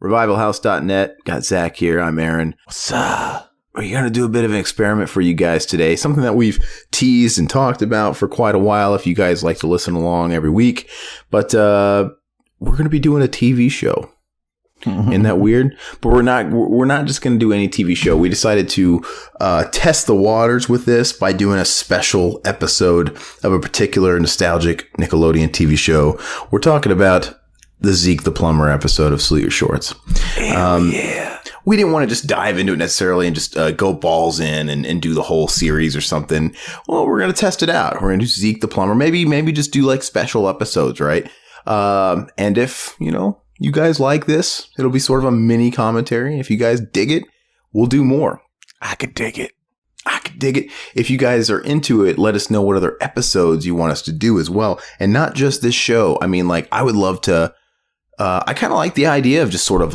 revivalhouse.net. Got Zach here. I'm Aaron. What's up? We're going to do a bit of an experiment for you guys today. Something that we've teased and talked about for quite a while if you guys like to listen along every week. But we're going to be doing a TV show. Isn't that weird? But we're not just going to do any TV show. We decided to test the waters with this by doing a special episode of a particular nostalgic Nickelodeon TV show. We're talking about the Zeke the Plumber episode of Salute Your Shorts. Yeah. We didn't want to just dive into it necessarily and just go balls in and do the whole series or something. Well, we're going to test it out. We're going to do Zeke the Plumber. Maybe just do like special episodes, right? And if, you guys like this, it'll be sort of a mini commentary. If you guys dig it, we'll do more. I could dig it. If you guys are into it, let us know what other episodes you want us to do as well. And not just this show. I mean, like, I would love to, I kind of like the idea of just sort of,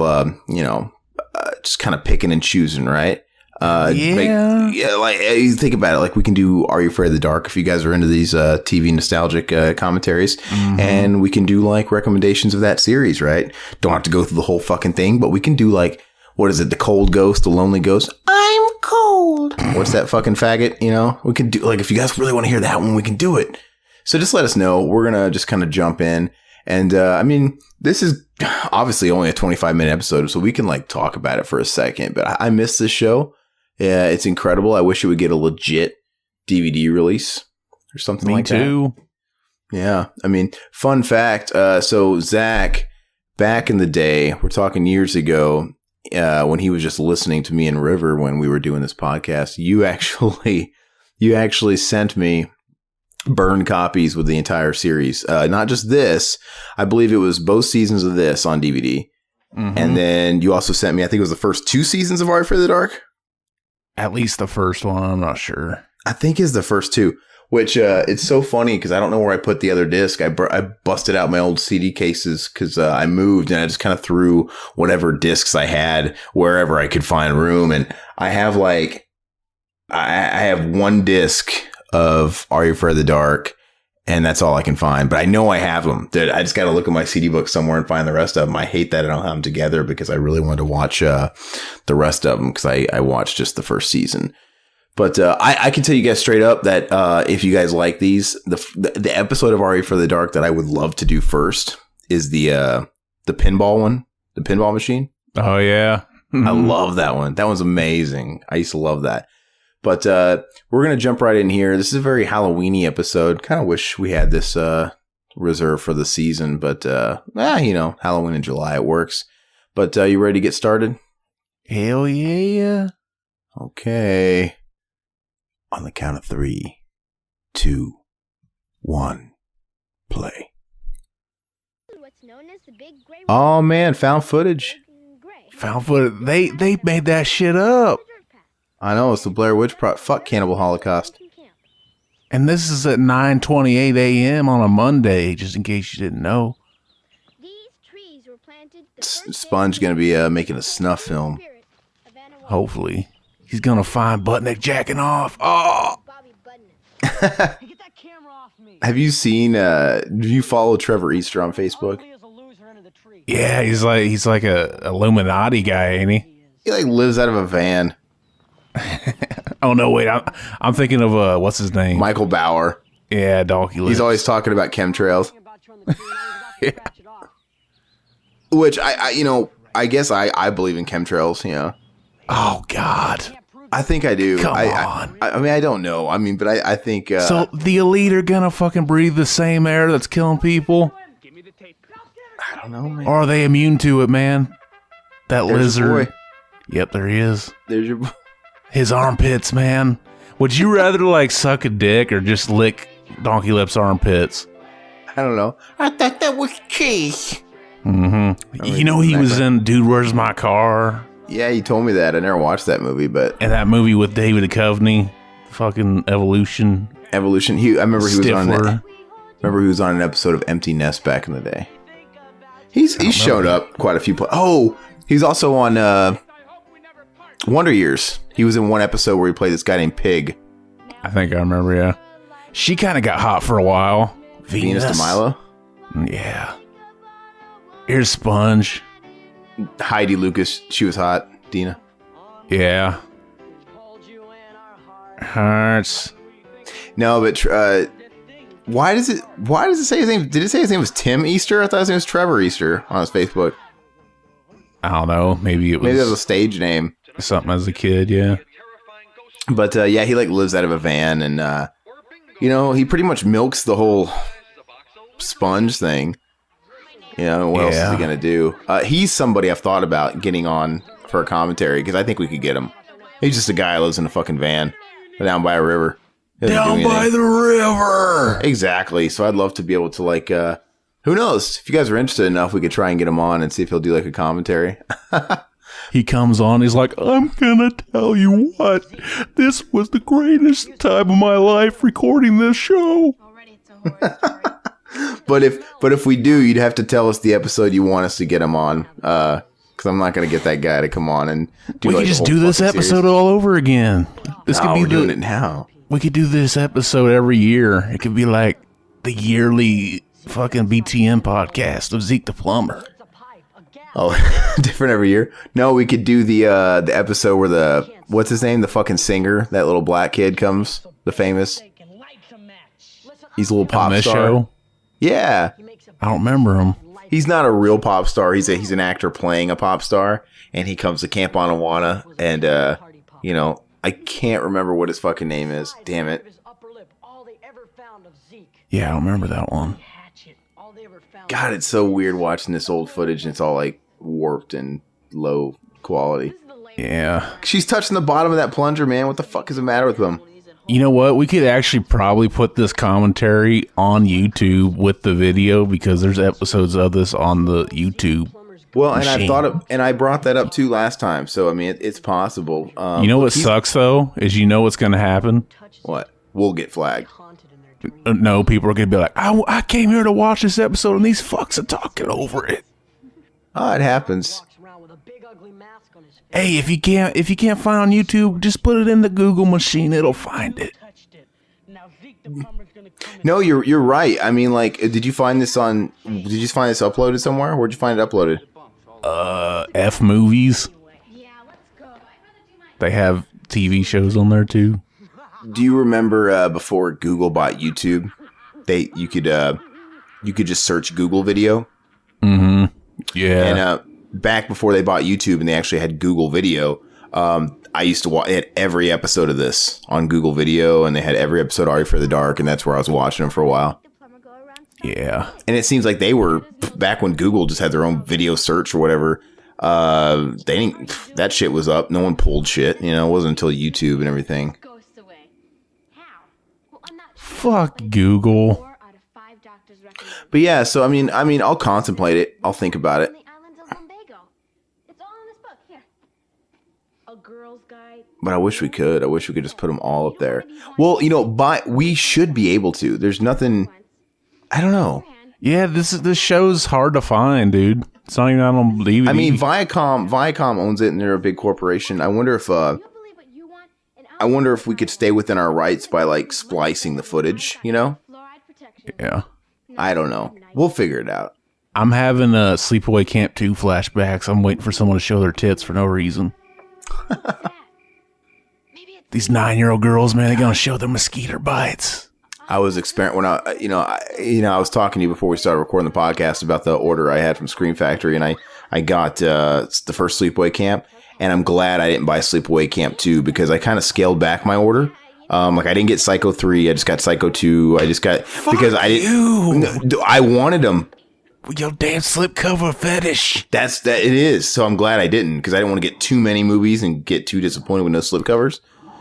just kind of picking and choosing, right? Like you think about it, like we can do Are You Afraid of the Dark if you guys are into these TV nostalgic commentaries, and we can do like recommendations of that series, right? Don't have to go through the whole fucking thing, but we can do like, what is it, the cold ghost, the lonely ghost? I'm cold. What's that fucking faggot? We can do, like, if you guys really want to hear that one, we can do it. So just let us know. We're gonna just kind of jump in, and I mean, this is obviously only a 25-minute episode, so we can like talk about it for a second. But I miss this show. Yeah, it's incredible. I wish it would get a legit DVD release or something like that. Me too. Yeah. I mean, fun fact. So Zach, back in the day, we're talking years ago, when he was just listening to me and River when we were doing this podcast, you actually sent me burned copies with the entire series. Not just this. I believe it was both seasons of this on DVD. And then you also sent me, I think it was the first 2 seasons of Are You Afraid of the Dark? At least the first one, I'm not sure. I think is the first 2, which it's so funny because I don't know where I put the other disc. I busted out my old CD cases because I moved and I just kind of threw whatever discs I had wherever I could find room. And I have I have 1 disc of Are You Afraid of the Dark, and that's all I can find. But I know I have them. I just got to look at my CD book somewhere and find the rest of them. I hate that I don't have them together because I really wanted to watch the rest of them because I watched just the first season. But I can tell you guys straight up that if you guys like these, the episode of Are You Afraid of the Dark that I would love to do first is the pinball one, the pinball machine. Oh, yeah. I love that one. That one's amazing. I used to love that. But we're going to jump right in here. This is a very Halloween-y episode. Kind of wish we had this reserved for the season. But, Halloween in July, it works. But you ready to get started? Hell yeah. Okay. On the count of 3, 2, 1, play. Oh, man, found footage. Found footage. They made that shit up. I know, it's the Blair Witch fuck Cannibal Holocaust. And this is at 9:28 a.m. on a Monday, just in case you didn't know. Sponge going to be making a snuff film. Hopefully. He's going to find Buttneck jacking off. Oh! Have you seen, do you follow Trevor Easter on Facebook? Yeah, he's like a Illuminati guy, ain't he? He like lives out of a van. Oh no! Wait, I'm thinking of what's his name? Michael Bauer. Yeah, Donkey Lips. He's always talking about chemtrails. Yeah. Which I guess I believe in chemtrails. Oh God. I think I do. Come on. I mean, I don't know. I mean, but I think. So the elite are gonna fucking breathe the same air that's killing people? I don't know, man. Or are they immune to it, man? That There's lizard. your boy. Yep, there he is. There's your. His armpits, man. Would you rather like suck a dick or just lick Donkey Lips' armpits? I don't know. I thought that was cheese. He was in Dude, Where's My Car? Yeah, you told me that. I never watched that movie, but and that movie with David Duchovny, fucking Evolution. I remember he was on. Stifler. Remember he was on an episode of Empty Nest back in the day. He's showed up quite a few. Oh, he's also on Wonder Years. He was in one episode where he played this guy named Pig. I think I remember, yeah. She kind of got hot for a while. Venus de Milo? Yeah. Here's Sponge. Heidi Lucas, she was hot. Dina. Yeah. Hearts. No, but why does it say his name? Did it say his name was Tim Easter? I thought his name was Trevor Easter on his Facebook. I don't know. Maybe that was a stage name. Something as a kid, yeah. But yeah, he like lives out of a van, and he pretty much milks the whole sponge thing. What else is he gonna do? He's somebody I've thought about getting on for a commentary because I think we could get him. He's just a guy who lives in a fucking van down by a river. Down by the river. Exactly. So I'd love to be able to like, who knows? If you guys are interested enough, we could try and get him on and see if he'll do like a commentary. He comes on, he's like, I'm gonna tell you what, this was the greatest time of my life recording this show. But if we do, you'd have to tell us the episode you want us to get him on, because I'm not gonna get that guy to come on and do. We could just do this episode series all over again. This could be doing it now. We could do this episode every year. It could be like the yearly fucking BTN podcast of Zeke the Plumber. Oh, different every year. No, we could do the episode where what's his name? The fucking singer, that little black kid comes, the famous. He's a little pop star. Show? Yeah. I don't remember him. He's not a real pop star. He's an actor playing a pop star, and he comes to Camp Anawana, and I can't remember what his fucking name is. Damn it. Yeah, I don't remember that one. God, it's so weird watching this old footage, and it's all like warped and low quality. Yeah. She's touching the bottom of that plunger, man. What the fuck is the matter with them? You know what? We could actually probably put this commentary on YouTube with the video because there's episodes of this on the YouTube. Well, and I brought that up too last time. So I mean, it's possible. You know what sucks though is what's going to happen. What? We'll get flagged. No, people are going to be like, I came here to watch this episode and these fucks are talking over it. Oh, it happens. Hey, if you can't find on YouTube, just put it in the Google machine. It'll find it. No, you're right. I mean, like, did you find this uploaded somewhere? Where'd you find it uploaded? F movies. They have TV shows on there too. Do you remember before Google bought YouTube, you could just search Google video? Mm-hmm. Yeah. And back before they bought YouTube and they actually had Google Video, I used to watch. They had every episode of this on Google Video, and they had every episode Ari for the Dark, and that's where I was watching them for a while. Yeah. And it seems like they were back when Google just had their own video search or whatever. That shit was up. No one pulled shit. It wasn't until YouTube and everything. Fuck Google. But yeah, so I mean, I'll contemplate it. I'll think about it. But I wish we could. I wish we could just put them all up there. Well, we should be able to. There's nothing. I don't know. Yeah, this show's hard to find, dude. It's not even on DVD. I mean, Viacom owns it, and they're a big corporation. I wonder if we could stay within our rights by like splicing the footage. Yeah. I don't know. We'll figure it out. I'm having a Sleepaway Camp 2 flashbacks. I'm waiting for someone to show their tits for no reason. These 9-year-old girls, man, they're gonna show their mosquito bites. I was when I was talking to you before we started recording the podcast about the order I had from Scream Factory, and I got the first Sleepaway Camp, and I'm glad I didn't buy Sleepaway Camp 2 because I kind of scaled back my order. Like I didn't get Psycho 3, I just got Psycho 2. I just got because I didn't. I wanted them. Your damn slipcover fetish. It is. So I'm glad I didn't because I didn't want to get too many movies and get too disappointed with no slipcovers.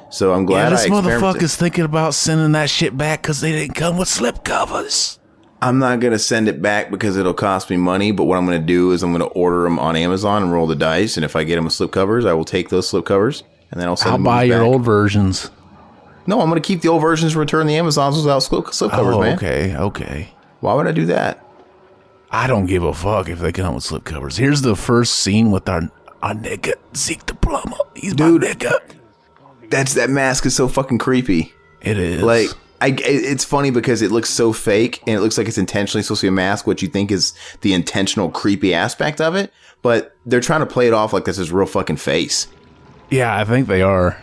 So I'm glad this motherfucker's thinking about sending that shit back because they didn't come with slipcovers. I'm not going to send it back because it'll cost me money. But what I'm going to do is I'm going to order them on Amazon and roll the dice. And if I get them with slipcovers, I will take those slipcovers and then I'll buy your old versions. No, I'm going to keep the old versions and return the Amazons without slipcovers, man. Okay. Why would I do that? I don't give a fuck if they come with slipcovers. Here's the first scene with our nigga, Zeke the Plumber. He's my nigga. That mask is so fucking creepy. It is. Like, It's funny because it looks so fake, and it looks like it's intentionally supposed to be a mask, which you think is the intentional creepy aspect of it. But they're trying to play it off like this is real fucking face. Yeah, I think they are.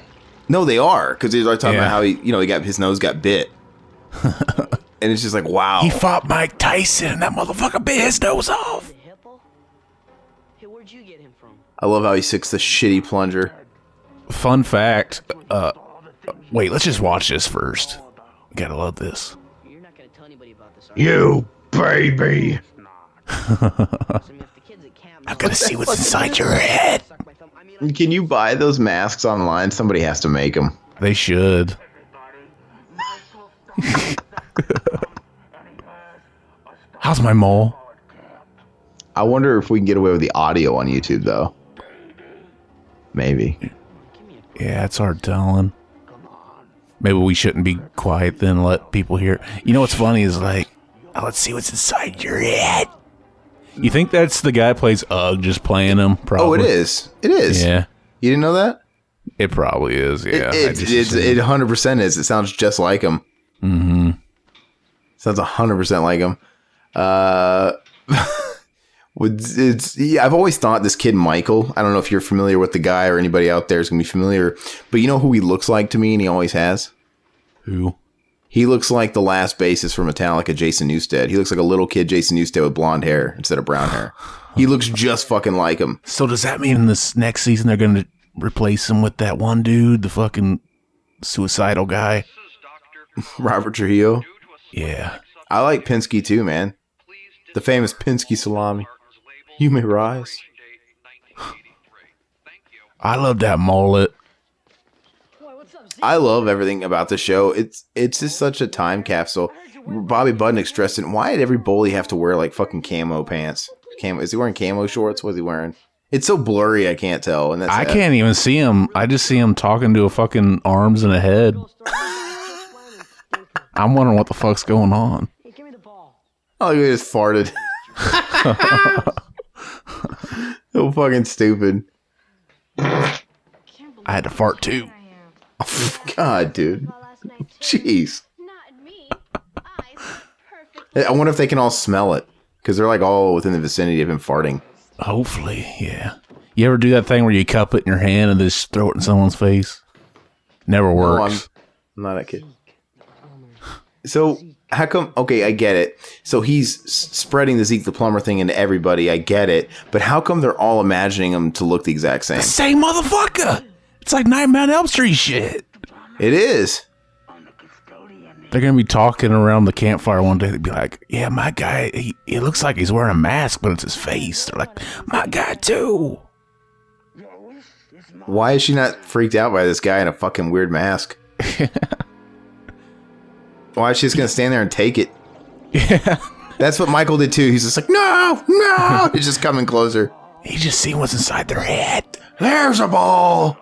No, they are, because they're talking about how his nose got bit, and it's just like, wow. He fought Mike Tyson, and that motherfucker bit his nose off. Hey, where'd you get him from? I love how he sicks the shitty plunger. Fun fact. Wait, let's just watch this first. Gotta love this. You're not gonna tell anybody about this, You baby. I'm gonna see what's inside your head. Can you buy those masks online? Somebody has to make them. They should. How's my mole? I wonder if we can get away with the audio on YouTube, though. Maybe. Yeah, it's hard telling. Maybe we shouldn't be quiet then, let people hear. You know what's funny is like, let's see what's inside your head. You think that's the guy who plays Ugg just playing him? Probably. Oh, it is. It is. Yeah. You didn't know that? It probably is, yeah. It 100% is. It sounds just like him. Mm-hmm. Sounds 100% like him. I've always thought this kid Michael, I don't know if you're familiar with the guy or anybody out there is going to be familiar, but you know who he looks like to me, and he always has? Who? He looks like the last bassist for Metallica, Jason Newsted. He looks like a little kid Jason Newsted with blonde hair instead of brown hair. He looks just fucking like him. So does that mean in this next season they're going to replace him with that one dude, the fucking suicidal guy? Robert Trujillo? Yeah. I like Pinsky too, man. The famous Pinsky salami. You may rise. I love that mullet. I love everything about the show. It's just such a time capsule. Bobby Budnick stressed it. Why did every bully have to wear like fucking camo pants? Is he wearing camo shorts? What's he wearing? It's so blurry, I can't tell. And I can't even see him. I just see him talking to a fucking arms and a head. I'm wondering what the fuck's going on. Oh, he just farted. So fucking stupid. I had to fart too. Oh, God, dude. Jeez. I wonder if they can all smell it. Because they're like all within the vicinity of him farting. Hopefully, yeah. You ever do that thing where you cup it in your hand and just throw it in someone's face? Never works. I'm not a kid. So, how come... Okay, I get it. So, he's spreading the Zeke the Plumber thing into everybody. I get it. But how come they're all imagining him to look the exact same? The same motherfucker! It's like Nightmare on Elm Street shit. It is. They're going to be talking around the campfire one day. They'd be like, yeah, my guy, he looks like he's wearing a mask, but it's his face. They're like, my guy too. Why is she not freaked out by this guy in a fucking weird mask? Why is she just going to stand there and take it? Yeah. That's what Michael did too. He's just like, no. He's just coming closer. He just see what's inside their head. There's a ball.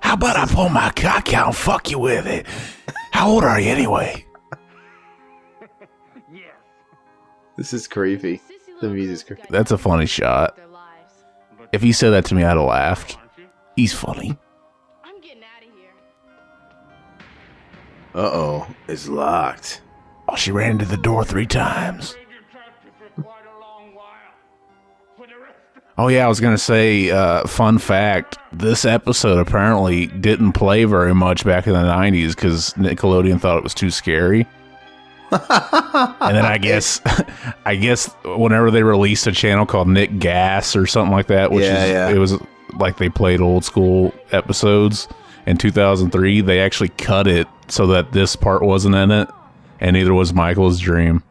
How about I pull my cock out and fuck you with it? How old are you anyway? This is creepy. The music's creepy. That's a funny shot. If he said that to me, I'd have laughed. He's funny. I'm getting out of here. Uh-oh. It's locked. Oh, she ran into the door 3 times. Oh, yeah, I was going to say, fun fact, this episode apparently didn't play very much back in the 90s because Nickelodeon thought it was too scary. And then I guess whenever they released a channel called Nick Gas or something like that, which it was like they played old school episodes in 2003, they actually cut it so that this part wasn't in it, and neither was Michael's dream.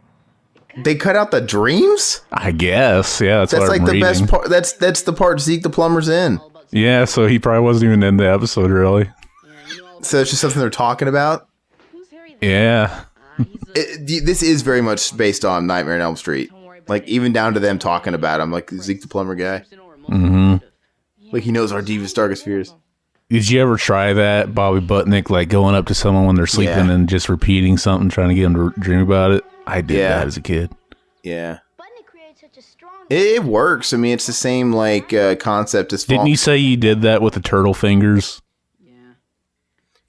They cut out the dreams? I guess, yeah. That's like what I'm the reading. best part. That's the part Zeke the Plumber's in. Yeah, so he probably wasn't even in the episode, really. So it's just something they're talking about? Yeah. This is very much based on Nightmare on Elm Street. Like, even down to them talking about him, like Zeke the Plumber guy. Mm-hmm. Like, he knows our deepest, darkest fears. Did you ever try that, Bobby Butnick, like going up to someone when they're sleeping and just repeating something, trying to get them to dream about it? I did that as a kid. Yeah. It works. I mean, it's the same, like, concept as... Didn't you say you did that with the turtle fingers?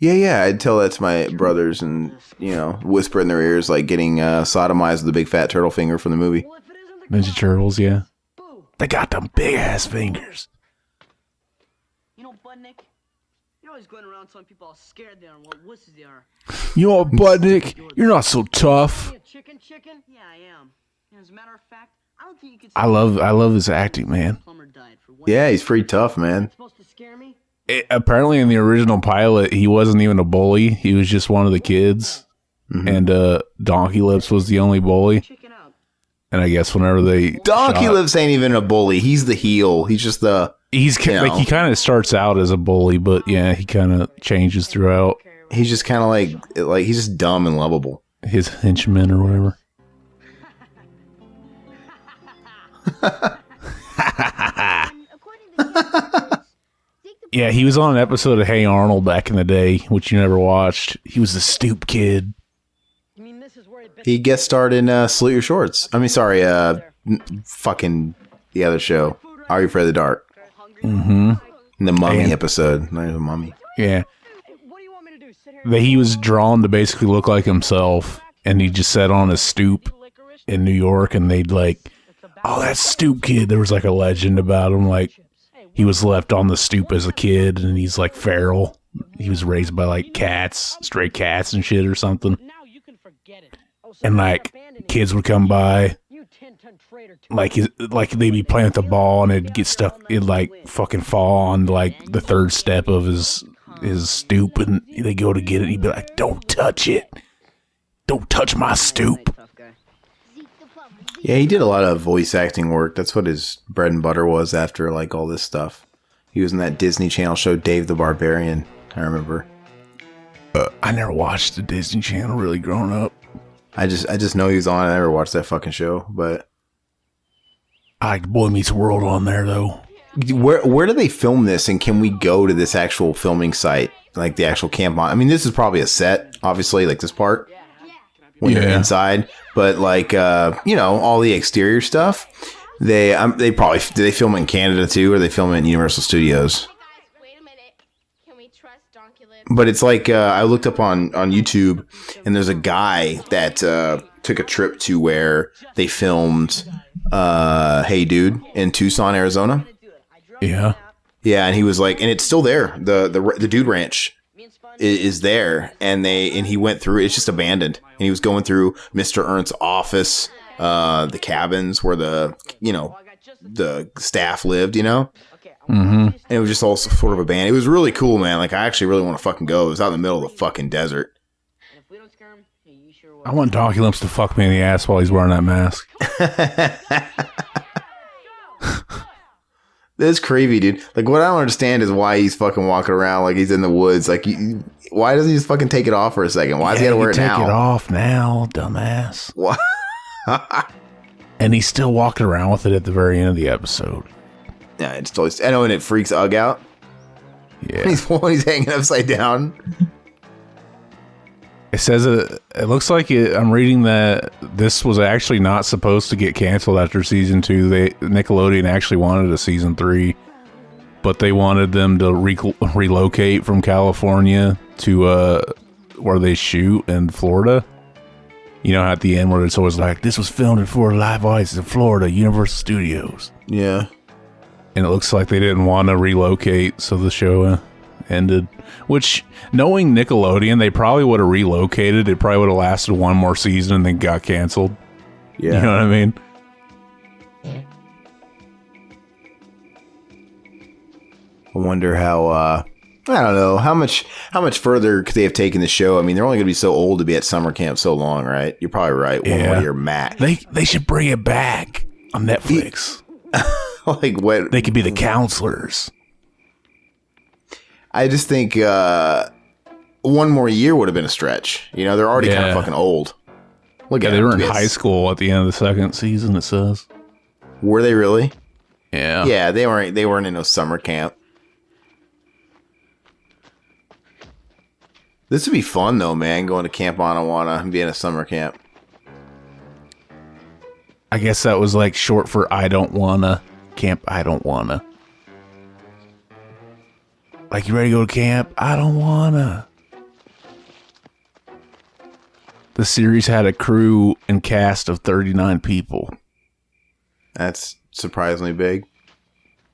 Yeah, I'd tell that to my brothers and, whisper in their ears, like getting sodomized with the big fat turtle finger from the movie. Well, if it isn't the Ninja Turtles, yeah. boo. They got them big ass fingers. You know, Budnick, you're always going around telling people how scared they are and what wusses they are. You know what, Budnick? You're not so tough. You a chicken? Yeah, I am. And as a matter of fact, I don't think you could. I love his acting, man. Plumber died for one. Yeah, he's pretty tough, man. It's supposed to scare me. Apparently in the original pilot, he wasn't even a bully. He was just one of the kids. Mm-hmm. And Donkey Lips was the only bully. Chicken out. And I guess whenever they Donkey Lips ain't even a bully. He's the heel. He's just the... He's like, he kind of starts out as a bully, but yeah, he kind of changes throughout. He's just kind of like he's just dumb and lovable. His henchman or whatever. Yeah, he was on an episode of Hey Arnold back in the day, which you never watched. He was the stoop kid. You mean this is where it He guest starred in Salute Your Shorts. I mean, sorry, fucking the other show. Are You Afraid of the Dark? Mm-hmm. In the Mummy And- episode. Not even the Mummy. Yeah. What do you want me to do? Sit here That he was drawn to basically look like himself, and he just sat on a stoop licorice? in New York, and they'd like, oh, that stoop kid. There was like a legend about him, like he was left on the stoop as a kid, and he's like feral. He was raised by like cats, stray cats and shit or something. Now you can forget it. Oh, so And you're like abandoning kids would come by, you 10-ton traitor to like they'd be playing with the ball, and it'd get stuck. It'd like fucking fall on like the third step of his stoop, and they go to get it. And he'd be like, "Don't touch it! Don't touch my stoop!" tough guy. Yeah, he did a lot of voice acting work. That's what his bread and butter was after like all this stuff. He was in that Disney Channel show Dave the Barbarian. I remember. I never watched the Disney Channel really growing up. I just know he was on. I never watched that fucking show, but I like Boy Meets World on there though. where do they film this, and can we go to this actual filming site, like the actual camp on? I mean, this is probably a set, obviously, like this part when you're Yeah. inside, but like all the exterior stuff. They probably do they film it in Canada too, or they film it in Universal Studios? Hey guys, wait a minute. Can we trust Donkey Lips? But it's like I looked up on YouTube, and there's a guy that took a trip to where they filmed Hey Dude in Tucson, Arizona. Yeah. Yeah, and he was like, and it's still there. The Dude Ranch is there, and he went through. It's just abandoned, and he was going through Mr. Ernst's office, the cabins where the staff lived, Mm-hmm. and it was just all sort of abandoned. It was really cool, man. Like, I actually really want to fucking go. It was out in the middle of the fucking desert. And if we don't scare him, hey, you sure will. I want Donkey Lips to fuck me in the ass while he's wearing that mask. That's creepy, dude. Like, what I don't understand is why he's fucking walking around like he's in the woods. Like, why doesn't he just fucking take it off for a second? Why does he gotta wear it take now? it off now, dumbass. Why? And he's still walking around with it at the very end of the episode. Yeah, it's totally. I know, and it freaks Ugg out. Yeah. He's hanging upside down. It says it looks like I'm reading that this was actually not supposed to get canceled after season 2. Nickelodeon actually wanted a season 3, but they wanted them to relocate from California to where they shoot in Florida. You know, at the end where it's always like, this was filmed in Florida, live audience in Florida, Universal Studios. Yeah. And it looks like they didn't want to relocate, so the show ended. Which, knowing Nickelodeon, they probably would have relocated. It probably would have lasted one more season and then got canceled. Yeah. You know what I mean? I wonder how. I don't know how much further could they have taken the show. I mean, they're only going to be so old to be at summer camp so long, right? You're probably right. One Yeah. way or max. They should bring it back on Netflix. Like what? They could be the counselors. I just think one more year would have been a stretch. You know, they're already kind Yeah. of fucking old. Look Yeah, at they them. were in Yes. high school at the end of the second season, it says. Were they really? Yeah. Yeah, they weren't in no summer camp. This would be fun though, man. Going to Camp Anawana and being a summer camp. I guess that was like short for I don't wanna. Camp I don't wanna. Like, you ready to go to camp? I don't wanna. The series had a crew and cast of 39 people. That's surprisingly big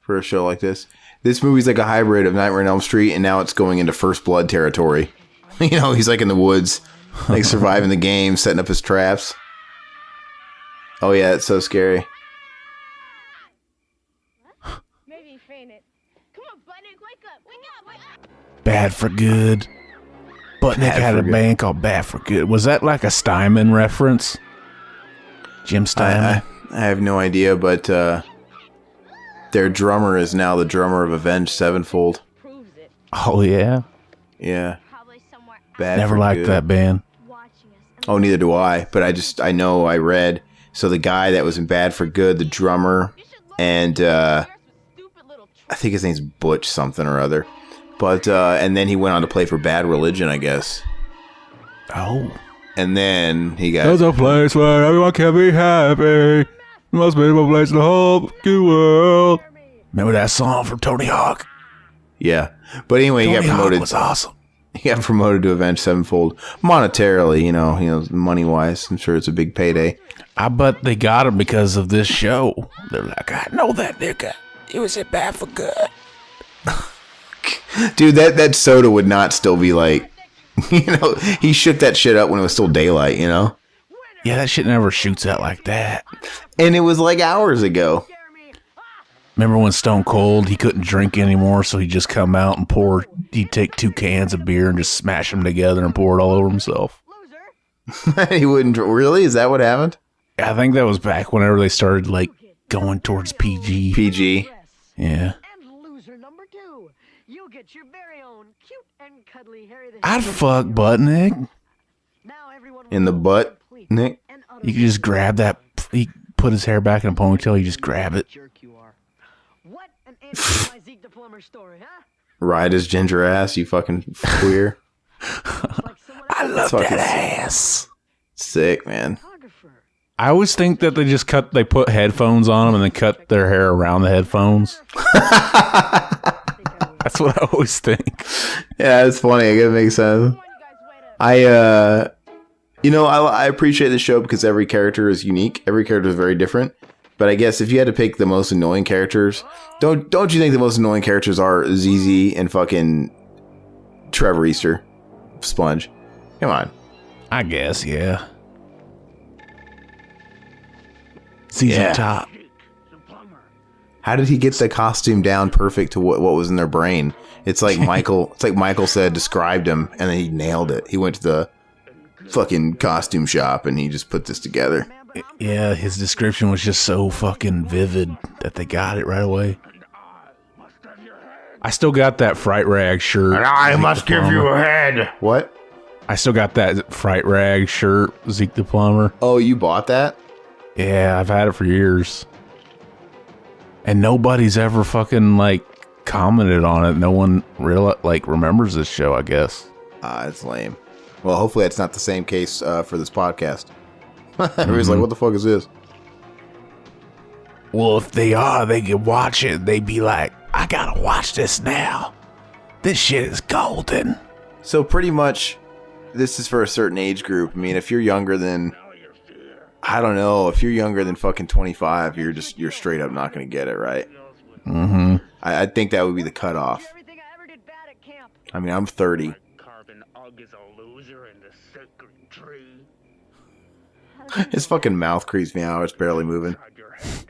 for a show like this. This movie's like a hybrid of Nightmare on Elm Street, and now it's going into First Blood territory. He's like in the woods, like surviving the game, setting up his traps. Oh yeah, it's so scary. Maybe he fainted. Come on, Budnick, wake up, wake up, wake up. Bad for Good. Budnick had a band called Bad for Good. Was that like a Steinman reference? Jim Steinman? I have no idea, but their drummer is now the drummer of Avenged Sevenfold. Proves it. Oh, yeah? Yeah. Probably somewhere Bad Never for liked Good. that band. watching us. Oh, neither do I. But I know I read. So the guy that was in Bad for Good, the drummer, and I think his name's Butch something or other. But and then he went on to play for Bad Religion, I guess. Oh. And then he got. There's a place where everyone can be happy. The most beautiful place in the whole world. Remember that song from Tony Hawk? Yeah. But anyway, he got Tony Hawk promoted. was awesome. He got promoted to Avenged Sevenfold monetarily, money wise. I'm sure it's a big payday. I bet they got him because of this show. They're like, I know that nigga. He was in Bad for Good. Dude, that soda would not still be like, he shook that shit up when it was still daylight, Yeah, that shit never shoots out like that. And it was like hours ago. Remember when Stone Cold, he couldn't drink anymore, so he'd just come out and he'd take 2 cans of beer and just smash them together and pour it all over himself. He wouldn't. Really? Is that what happened? I think that was back whenever they started, like, going towards PG. PG. Yeah. And loser number 2. You get your very own cute and cuddly Harry the I'd Hendersson. fuck Budnick. Now everyone In the will butt, complete Nick? and You could just grab that. He put his hair back in a ponytail. You just grab it. jerk you are. What an end to my Zeke the Plumber story, huh? Ride his ginger ass, you fucking queer. Like someone I else love fucking that ass. Sick, man. photographer. I always think that they put headphones on them and then cut their hair around the headphones. That's what I always think. Yeah, it's funny. It makes sense. Come on, you guys, wait up. I appreciate the show because every character is unique. Every character is very different. But I guess if you had to pick the most annoying characters, don't you think the most annoying characters are ZZ and fucking Trevor Easter, Sponge? Come on. I guess, yeah. ZZ Yeah. Top. How did he get the costume down perfect to what was in their brain? It's like Michael. It's like Michael said, described him, and then he nailed it. He went to the fucking costume shop and he just put this together. Yeah, his description was just so fucking vivid that they got it right away. I still got that Fright Rag shirt. And I Zeke must the give you Plumber. a head. What? I still got that Fright Rag shirt, Zeke the Plumber. Oh, you bought that? Yeah, I've had it for years. And nobody's ever fucking, like, commented on it. No one remembers this show, I guess. It's lame. Well, hopefully that's not the same case for this podcast. Everybody's like, what the fuck is this? Well, if they are, they could watch it. They'd be like, I gotta watch this now. This shit is golden. So pretty much, this is for a certain age group. I mean, if you're younger than, I don't know, if you're younger than fucking 25, you're straight up not going to get it, right? Mm-hmm. I think that would be the cutoff. Everything I ever did bad at camp. I mean, I'm 30. Carbon Ugg is a loser in the sacred tree. His fucking mouth creeps me out. It's barely moving. Inside your head.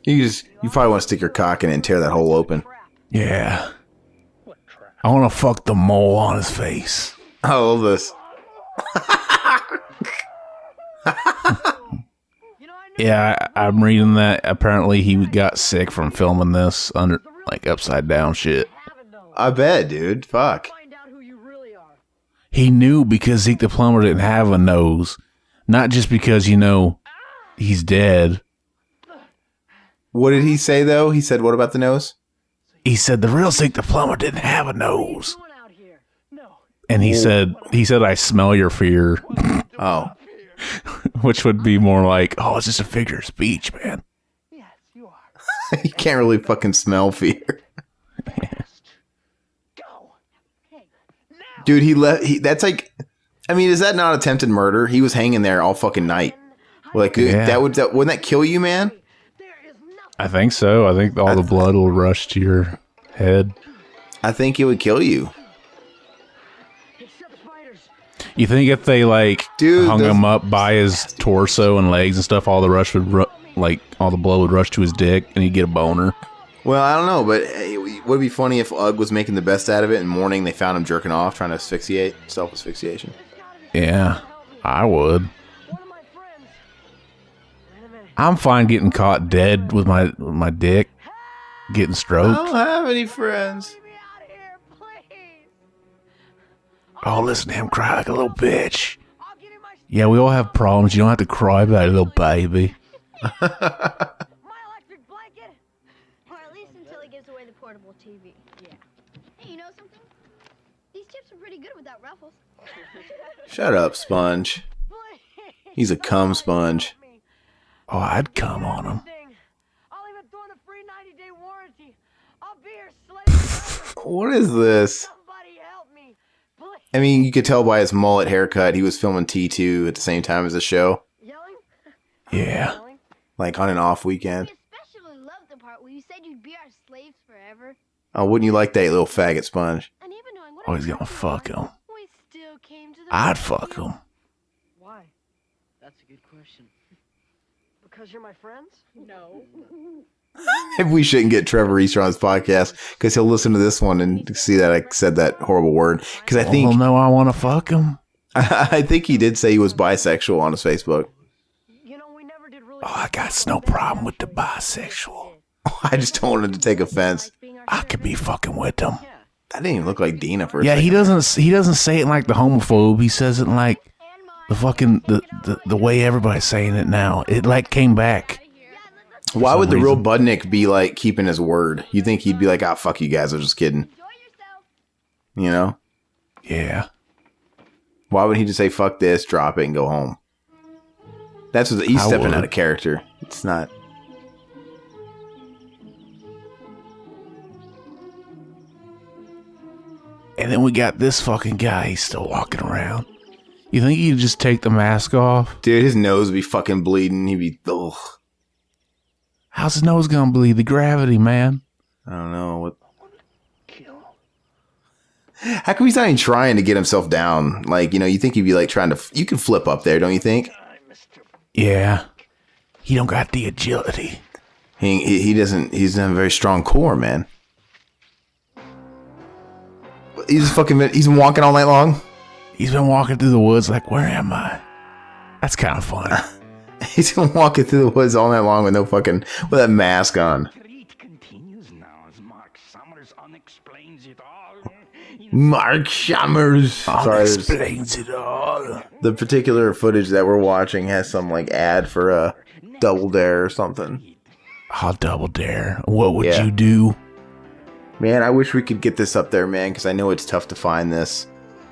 You probably want to stick your cock in it and tear that hole open. Yeah. What trap? I want to fuck the mole on his face. I love this. You know, I know Yeah, I'm reading that. Apparently, he got sick from filming this under, like, upside down shit. you haven't known. I bet, dude. Fuck. Find out who you really are. He knew because Zeke the Plumber didn't have a nose. Not just because, he's dead. What did he say, though? He said, what about the nose? He said the real Zeke the Plumber didn't have a nose. Going out here. No. And he said, I smell your fear. Oh. Which would be more like, oh, it's just a figure of speech, man. Yes, you are. You can't really fucking smell fear. Go. Hey. Now. Dude, he left. That's like I mean, is that not attempted murder? He was hanging there all fucking night. Like, Yeah. wouldn't that kill you, man? I think so. I think all the blood will rush to your head. I think it would kill you. You think if they like Dude, hung him up by his torso and legs and stuff, all the rush would all the blood would rush to his dick and he'd get a boner? Well, I don't know, but it would be funny if Ugg was making the best out of it and morning they found him jerking off, trying to asphyxiate, self-asphyxiation. Yeah, I would. I'm fine getting caught dead with my dick getting stroked. I don't have any friends. Oh, listen to him cry like a little bitch. Yeah, we all have problems. You don't have to cry about it, little baby. My electric blanket. Or at least until he gives away the portable TV. Yeah. Hey, you know something? These chips are pretty good without Ruffles. Shut up, Sponge. He's a cum sponge. Oh, I'd come on him. I'll even throw in a free 90-day warranty. I'll be your slave. What is this? Somebody help me. Please. I mean, you could tell by his mullet haircut, he was filming T2 at the same time as the show. Yelling? Yeah. Yelling? Like on an off weekend. We especially loved the part where you said you'd be our slaves forever. Oh, wouldn't you like that little faggot Sponge? And even knowing what Oh, he's gonna fuck him. we still came to the I'd fuck him. Why? That's a good question. Because you're my friends? No. Maybe we shouldn't get Trevor Easter on this podcast because he'll listen to this one and see that I said that horrible word. Because I Oh think no, I want to fuck him. I think he did say he was bisexual on his Facebook. You know, we never did really. Oh, I got no problem with the bisexual. I just don't want him to take offense. I could be fucking with them. That didn't even look like Dina for a Yeah, second. he doesn't say it like the homophobe. He says it like the fucking the way everybody's saying it now. It like came back. Why would the some real reason. Budnick be like keeping his word? You think he'd be like, "Ah, fuck you guys, I was just kidding." You know? Yeah. Why would he just say "fuck this," drop it, and go home? That's what he's I stepping would. out of character. It's not. And then we got this fucking guy. He's still walking around. You think he'd just take the mask off? Dude, his nose would be fucking bleeding. He'd be, ugh. How's his nose gonna bleed? The gravity, man. I don't know. What? How come he's not even trying to get himself down? Like, you know, you think he'd be like trying to, you can flip up there, don't you think? Yeah. He don't got the agility. He doesn't, he's not a very strong core, man. He's been walking all night long. He's been walking through the woods like, where am I? That's kind of fun. He's been walking through the woods all night long with with that mask on. Read continues now as Mark Summers unexplains it all. Mark Summers. Sorry, Explains it all. the particular footage that we're watching has some like ad for a Double Dare or something. I'll double dare. What would Yeah. you do? Man, I wish we could get this up there, man, because I know it's tough to find this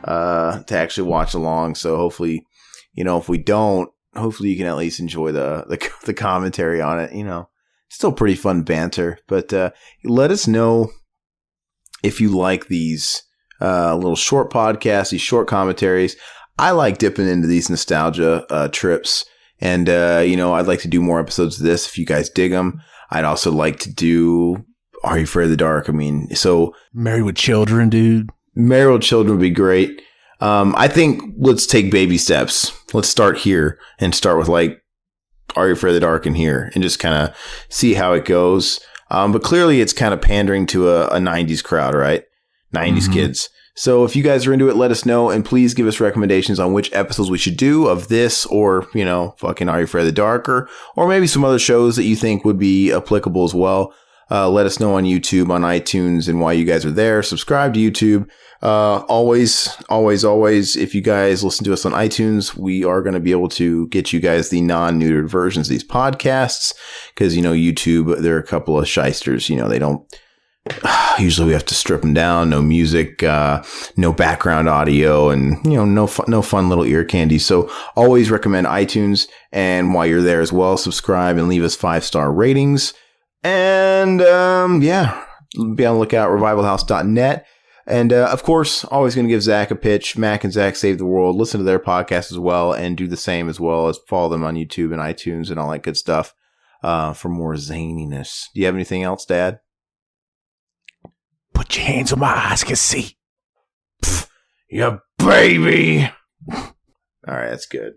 to actually watch along. So hopefully, you know, if we don't, hopefully you can at least enjoy the commentary on it. You know, still pretty fun banter. But let us know if you like these little short podcasts, these short commentaries. I like dipping into these nostalgia trips. And, you know, I'd like to do more episodes of this if you guys dig them. I'd also like to do Are You Afraid of the Dark? I mean, so Married with Children, dude. Married with Children would be great. I think let's take baby steps. Let's start here and start with like Are You Afraid of the Dark in here and just kind of see how it goes. But clearly it's kind of pandering to a 90s crowd, right? 90s kids. So if you guys are into it, let us know. And please give us recommendations on which episodes we should do of this or, you know, fucking Are You Afraid of the Dark or maybe some other shows that you think would be applicable as well. Let us know on YouTube, on iTunes, and while you guys are there, subscribe to YouTube. Always, if you guys listen to us on iTunes, we are going to be able to get you guys the non-neutered versions of these podcasts because, you know, YouTube, there are a couple of shysters. You know, they don't, usually we have to strip them down. No music, no background audio, and, you know, no fun little ear candy. So always recommend iTunes. And while you're there as well, subscribe and leave us 5-star ratings. And, yeah, be on the lookout, revivalhouse.net. And of course, always going to give Zach a pitch. Mac and Zach Save the World. Listen to their podcast as well, and do the same as well as follow them on YouTube and iTunes and all that good stuff for more zaniness. Do you have anything else, Dad? Put your hands on my eyes, can see. You baby. All right, that's good.